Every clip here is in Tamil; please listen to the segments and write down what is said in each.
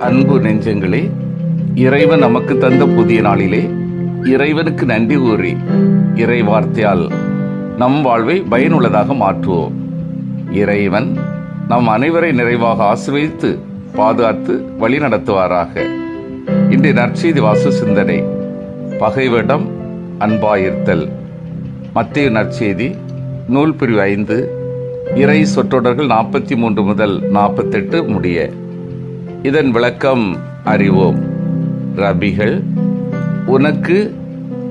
அன்பு நெஞ்சங்களே, இறைவன் நமக்கு தந்த புதிய நாளிலே இறைவனுக்கு நன்றி கூறி இறை வார்த்தையால் நம் வாழ்வை பயனுள்ளதாக மாற்றுவோம். இறைவன் நம் அனைவரை நிறைவாக ஆசீர்வதித்து பாதுகாத்து வழி நடத்துவாராக. இன்றைய நற்செய்தி வாசு சிந்தனை, பகைவரிடம் அன்பாயிருத்தல். மத்தேயு நற்செய்தி நூல் பிரிவு 5, இறை சொற்றொடர்கள் 43 முதல் 48 முடிய. இதன் விளக்கம் அறிவோம். ரபிகள், உனக்கு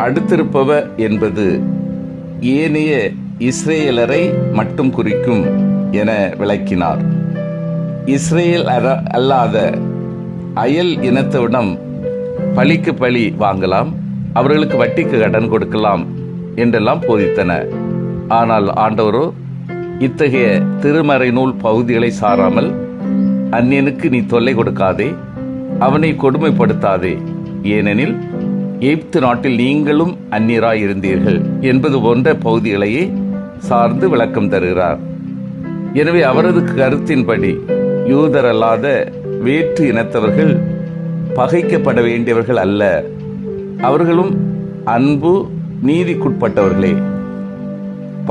அடுத்திருப்பவர் என்பது ஏனைய இஸ்ரேலரை மட்டும் குறிக்கும் என விளக்கினார். இஸ்ரேல் அல்லாத அயல் இனத்தவிடம் பழிக்கு பழி வாங்கலாம், அவர்களுக்கு வட்டிக்கு கடன் கொடுக்கலாம் என்றெல்லாம் போதித்தன. ஆனால் ஆண்டவரோ இத்தகைய திருமறை நூல் பகுதிகளை சாராமல், அந்நியனுக்கு நீ தொல்லை கொடுக்காதே, அவனை கொடுமைப்படுத்தாதே, ஏனெனில் எகிப்து நாட்டில் நீங்களும் அந்நியராயிருந்தீர்கள் என்பது போன்ற பகுதிகளையே சார்ந்து விளக்கம் தருகிறார். எனவே அவரது கருத்தின்படி யூதர் அல்லாத வேற்று இனத்தவர்கள் பகைக்கப்பட வேண்டியவர்கள் அல்ல, அவர்களும் அன்பு நீதிக்குட்பட்டவர்களே.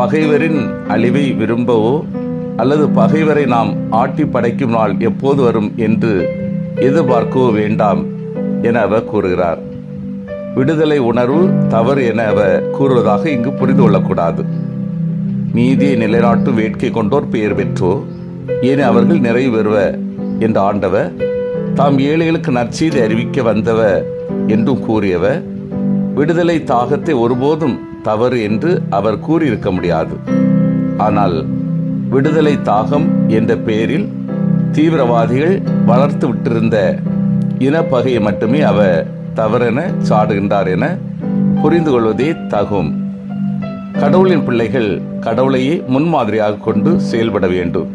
பகைவரின் அழிவை விரும்பவோ அல்லது பகைவரை நாம் ஆட்டி படைக்கும் நாள் எப்போது வரும் என்று எதிர்பார்க்கவோ வேண்டாம் என அவர் கூறுகிறார். விடுதலை உணர்வு தவறு என அவர் கூறுவதாக இங்கு புரிந்து கொள்ளக்கூடாது. நீதியை நிலைநாட்டும் வேட்கை கொண்டோர் பெயர் பெற்றோ, ஏன் அவர்கள் நிறைவு பெறுவர் என்ற ஆண்டவர் தாம் ஏழைகளுக்கு நற்செய்தி அறிவிக்க வந்தவர் என்றும் கூறியவர் விடுதலை தாகத்தை ஒருபோதும் தவறு என்று அவர் கூறியிருக்க முடியாது. ஆனால் விடுதலை தாகம் என்ற பெயரில் தீவிரவாதிகள் வளர்த்து விட்டிருந்த இனப்பகையை மட்டுமே அவர் தவறென சாடுகின்றார் என புரிந்து கொள்வதே தகும். கடவுளின் பிள்ளைகள் கடவுளையே முன்மாதிரியாக கொண்டு செயல்பட வேண்டும்.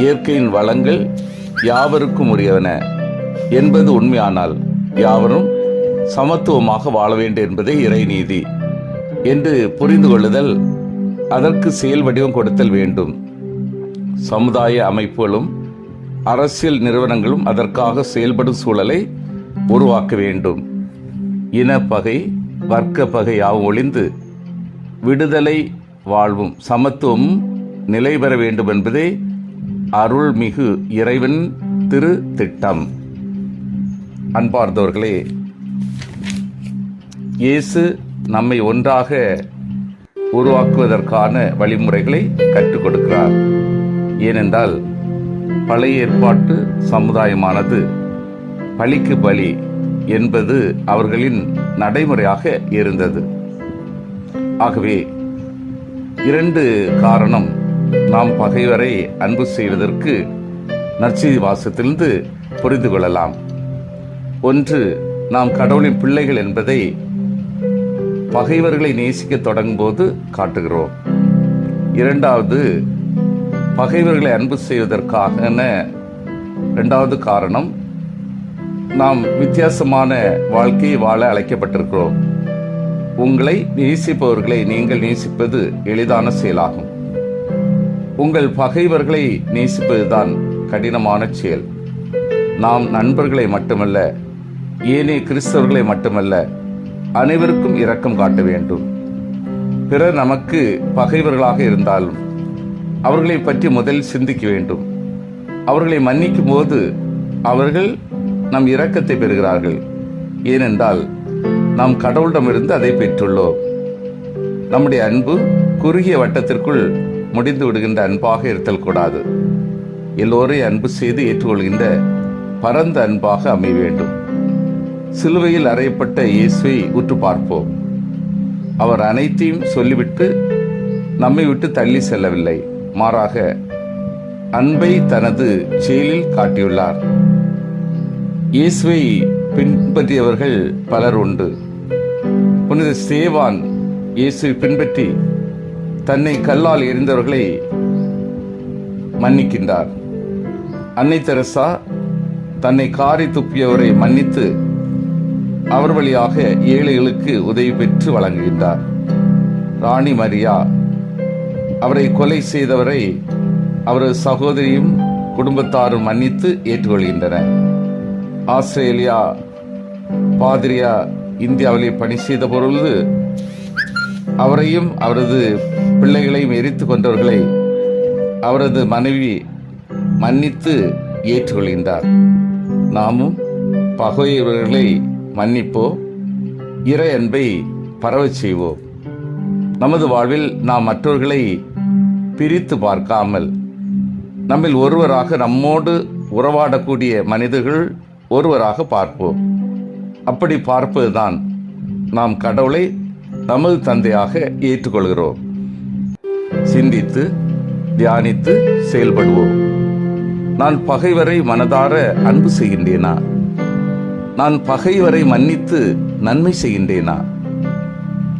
இயற்கையின் வளங்கள் யாவருக்கும் உரியவன என்பது உண்மையானால் யாவரும் சமத்துவமாக வாழ வேண்டும் என்பதே இறைநீதி என்று புரிந்து கொள்ளுதல், அதற்கு செயல் வடிவம் கொடுத்தல் வேண்டும். சமுதாய அமைப்புகளும் அரசியல் நிறுவனங்களும் அதற்காக செயல்படும் சூழலை உருவாக்க வேண்டும். இனப்பகை வர்க்க பகை யாவும் ஒழிந்து விடுதலை வாழ்வும் சமத்துவமும் நிலை பெற வேண்டும் என்பதே அருள்மிகு இறைவன் திரு திட்டம். அன்பார்ந்தவர்களே, இயேசு நம்மை ஒன்றாக உருவாக்குவதற்கான வழிமுறைகளை கற்றுக் கொடுக்கிறார். ஏனென்றால் பழைய ஏற்பாட்டு சமுதாயமானது பழிக்கு பலி என்பது அவர்களின் நடைமுறையாக இருந்தது. ஆகவே 2 காரணம் நாம் பகைவரை அன்பு செய்வதற்கு நற்செய்தி வாசத்திலிருந்து புரிந்து கொள்ளலாம். ஒன்று, நாம் கடவுளின் பிள்ளைகள் என்பதை பகைவர்களை நேசிக்க தொடங்கும் போது காட்டுகிறோம். 2வது, பகைவர்களை அன்பு செய்வதற்கான 2வது காரணம், நாம் வித்தியாசமான வாழ்க்கையை வாழ அழைக்கப்பட்டிருக்கிறோம். உங்களை நேசிப்பவர்களை நீங்கள் நேசிப்பது எளிதான செயலாகும். உங்கள் பகைவர்களை நேசிப்பதுதான் கடினமான செயல். நாம் நண்பர்களை மட்டுமல்ல, ஏனைய கிறிஸ்தவர்களை மட்டுமல்ல, அனைவருக்கும் இரக்கம் காட்ட வேண்டும். பிறர் நமக்கு பகைவர்களாக இருந்தாலும் அவர்களை பற்றி முதலில் சிந்திக்க வேண்டும். அவர்களை மன்னிக்கும் போது அவர்கள் நம் இரக்கத்தை பெறுகிறார்கள். ஏனென்றால் நாம் கடவுளிடமிருந்து அதை பெற்றுள்ளோம். நம்முடைய அன்பு குறுகிய வட்டத்திற்குள் முடிந்து விடுகின்ற அன்பாக இருத்தல் கூடாது. எல்லோரையும் அன்பு செய்து ஏற்றுக்கொள்கின்ற பரந்த அன்பாக அமைய வேண்டும். சிலுவையில் அறையப்பட்ட இயேசுவை உற்று பார்ப்போம். அவர் அனைத்தையும் சொல்லிவிட்டு நம்மை விட்டு தள்ளி செல்லவில்லை, மாறாக அன்பை தனது செயலில் காட்டியுள்ளார். இயேசுவை பின்பற்றியவர்கள் பலர் உண்டு. புனித ஸ்தேவான் இயேசுவை பின்பற்றி தன்னை கல்லால் எறிந்தவர்களை மன்னிக்கின்றார். அன்னை தெரசா தன்னை காரி துப்பியவரை மன்னித்து அவர் வழியாக ஏழைகளுக்கு உதவி பெற்று வழங்குகின்றார். ராணி மரியா அவரை கொலை செய்தவரை அவரது சகோதரியும் குடும்பத்தாரும் மன்னித்து ஏற்றுக்கொள்கின்றனர். ஆஸ்திரேலியா பாதிரியா இந்தியாவிலே பணி செய்த பொழுது அவரையும் அவரது பிள்ளைகளையும் எரித்து கொண்டவர்களை அவரது மனைவி மன்னித்து ஏற்றுக்கொள்கின்றார். நாமும் பகைவர்களை மன்னிப்போம், இறை அன்பை பரவச் செய்வோம். நமது வாழ்வில் நாம் மற்றவர்களை பிரித்து பார்க்காமல் நம்மில் ஒருவராக, நம்மோடு உறவாடக்கூடிய மனிதர்கள் ஒருவராக பார்ப்போம். அப்படி பார்ப்பதுதான் நாம் கடவுளை நமது தந்தையாக ஏற்றுக்கொள்கிறோம். சிந்தித்து தியானித்து செயல்படுவோம். நான் பகைவரை மனதார அன்பு செய்கின்றேனா? நான் பகைவரை மன்னித்து நன்மை செய்கின்றேனா?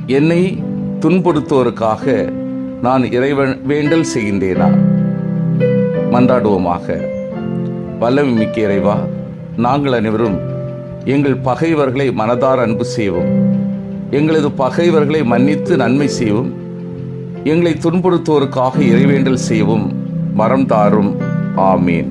என்னை துன்புறுத்தோருக்காக நான் இறைவன் வேண்டல் செய்கின்றேனா? மன்றாடுவோமாக. வல்லமை மிக்க இறைவா, நாங்கள் அனைவரும் எங்கள் பகைவர்களை மனதார அன்பு செய்வோம். எங்களது பகைவர்களை மன்னித்து நன்மை செய்வோம். எங்களை துன்புறுத்தோருக்காக இறைவேண்டல் செய்வோம். வரம் தாரும். ஆமீன்.